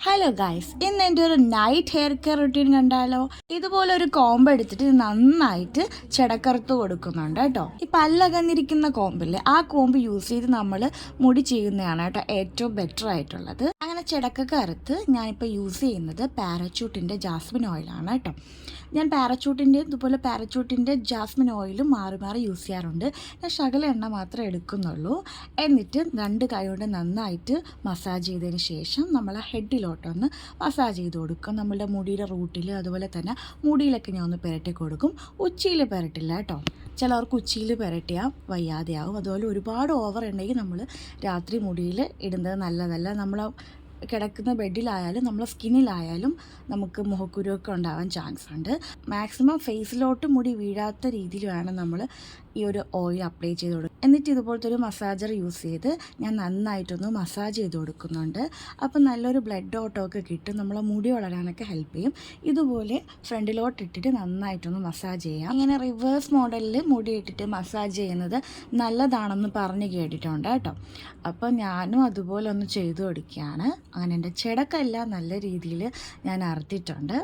Hello guys, ഇന്ന് എൻ്റെ ഒരു നൈറ്റ് ഹെയർ കെയർ റുട്ടീൻ കണ്ടാലോ? ഇതുപോലെ ഒരു കോമ്പ് എടുത്തിട്ട് നന്നായിട്ട് ചെടക്കറുത്ത് കൊടുക്കുന്നുണ്ട് കേട്ടോ. ഈ പല്ലകന്നിരിക്കുന്ന കോമ്പില്ലേ, ആ കോമ്പ് യൂസ് ചെയ്ത് നമ്മൾ മുടി ചെയ്യുന്നതാണ് കേട്ടോ ഏറ്റവും ബെറ്റർ ആയിട്ടുള്ളത്. അങ്ങനെ ചെടക്കൊക്കെ അറുത്ത് ഞാനിപ്പോൾ യൂസ് ചെയ്യുന്നത് പാരച്യൂട്ടിൻ്റെ ജാസ്മിൻ ഓയിലാണ് കേട്ടോ. ഞാൻ പാരച്യൂട്ടിൻ്റെ ജാസ്മിൻ ഓയിലും മാറി മാറി യൂസ് ചെയ്യാറുണ്ട്. ഞാൻ ശകല എണ്ണ മാത്രമേ എടുക്കുന്നുള്ളൂ. എന്നിട്ട് രണ്ട് കൈ കൊണ്ട് നന്നായിട്ട് മസാജ് ചെയ്തതിന് ശേഷം നമ്മൾ ഹെഡിലോട്ടൊന്ന് മസാജ് ചെയ്ത് കൊടുക്കും. നമ്മളുടെ മുടിയുടെ റൂട്ടിൽ, അതുപോലെ തന്നെ മുടിയിലൊക്കെ ഞാൻ ഒന്ന് പുരട്ടി കൊടുക്കും. ഉച്ചിയിൽ പുരട്ടില്ല കേട്ടോ. ചിലവർക്ക് ഉച്ചിയിൽ പുരട്ടിയാൽ വയ്യാതെയാവും. അതുപോലെ ഒരുപാട് ഓവർ ഉണ്ടെങ്കിൽ നമ്മൾ രാത്രി മുടിയിൽ ഇടുന്നത് നല്ലതല്ല. നമ്മൾ കിടക്കുന്ന ബെഡിലായാലും നമ്മളെ സ്കിന്നിലായാലും നമുക്ക് മുഖക്കുരുവൊക്കെ ഉണ്ടാവാൻ ചാൻസ് ഉണ്ട്. മാക്സിമം ഫേസിലോട്ട് മുടി വീഴാത്ത രീതിയിൽ വേണം നമ്മൾ ഈ ഒരു ഓയിൽ അപ്ലൈ ചെയ്ത് കൊടുക്കുക. എന്നിട്ട് ഇതുപോലത്തെ ഒരു മസാജർ യൂസ് ചെയ്ത് ഞാൻ നന്നായിട്ടൊന്ന് മസാജ് ചെയ്ത് കൊടുക്കുന്നുണ്ട്. അപ്പം നല്ലൊരു ബ്ലഡ് ഓട്ടമൊക്കെ കിട്ടും, നമ്മളെ മുടി വളരാനൊക്കെ ഹെൽപ്പ് ചെയ്യും. ഇതുപോലെ ഫ്രണ്ടിലോട്ട് ഇട്ടിട്ട് നന്നായിട്ടൊന്ന് മസാജ് ചെയ്യാം. ഇങ്ങനെ റിവേഴ്സ് മോഡലിൽ മുടി ഇട്ടിട്ട് മസാജ് ചെയ്യുന്നത് നല്ലതാണെന്ന് പറഞ്ഞ് കേട്ടിട്ടുണ്ട് കേട്ടോ. അപ്പം ഞാനും അതുപോലെ ഒന്ന് ചെയ്തു കൊടുക്കുകയാണ്. അങ്ങനെ എൻ്റെ ചെടക്കെല്ലാം നല്ല രീതിയിൽ ഞാൻ അറുത്തിട്ടുണ്ട്.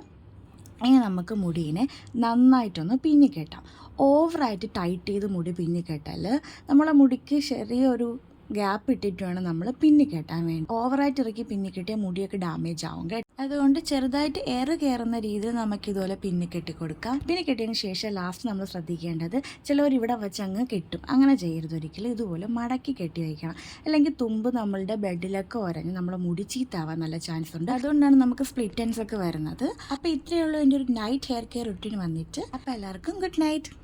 ഇനി നമുക്ക് മുടീനെ നന്നായിട്ടൊന്ന് പിന്നിക്കെട്ടാം. ഓവറായിട്ട് ടൈറ്റ് ചെയ്ത് മുടി പിന്നിക്കെട്ടാൽ നമ്മളെ മുടിക്ക് ചെറിയൊരു ഗ്യാപ്പ് ഇട്ടിട്ട് വേണം നമ്മൾ പിന്നിക്കെട്ടാൻ വേണ്ടി. ഓവറായിട്ട് ഇറക്കി പിന്നിക്കെട്ടിയാൽ മുടിയൊക്കെ ഡാമേജ് ആവും കേട്ടോ. അതുകൊണ്ട് ചെറുതായിട്ട് എയർ കയറുന്ന രീതിയിൽ നമുക്ക് ഇതുപോലെ പിന്നിക്കെട്ടി കൊടുക്കാം. പിന്നിക്കെട്ടിയതിന് ശേഷം ലാസ്റ്റ് നമ്മൾ ശ്രദ്ധിക്കേണ്ടത്, ചിലവർ ഇവിടെ വെച്ച് അങ്ങ് കെട്ടും. അങ്ങനെ ചെയ്യരുത് ഒരിക്കലും. ഇതുപോലെ മടക്കി കെട്ടി വയ്ക്കണം. അല്ലെങ്കിൽ തുമ്പ് നമ്മളുടെ ബെഡിലൊക്കെ ഉരഞ്ഞ് നമ്മളെ മുടി ചീത്താവാൻ നല്ല ചാൻസ് ഉണ്ട്. അതുകൊണ്ടാണ് നമുക്ക് സ്പ്ലിറ്റ് എൻഡ്സ് ഒക്കെ വരുന്നത്. അപ്പോൾ ഇത്രയേ ഉള്ളൂ എൻ്റെ ഒരു നൈറ്റ് ഹെയർ കെയർ റുട്ടീൻ വന്നിട്ട്. അപ്പോൾ എല്ലാവർക്കും ഗുഡ് നൈറ്റ്.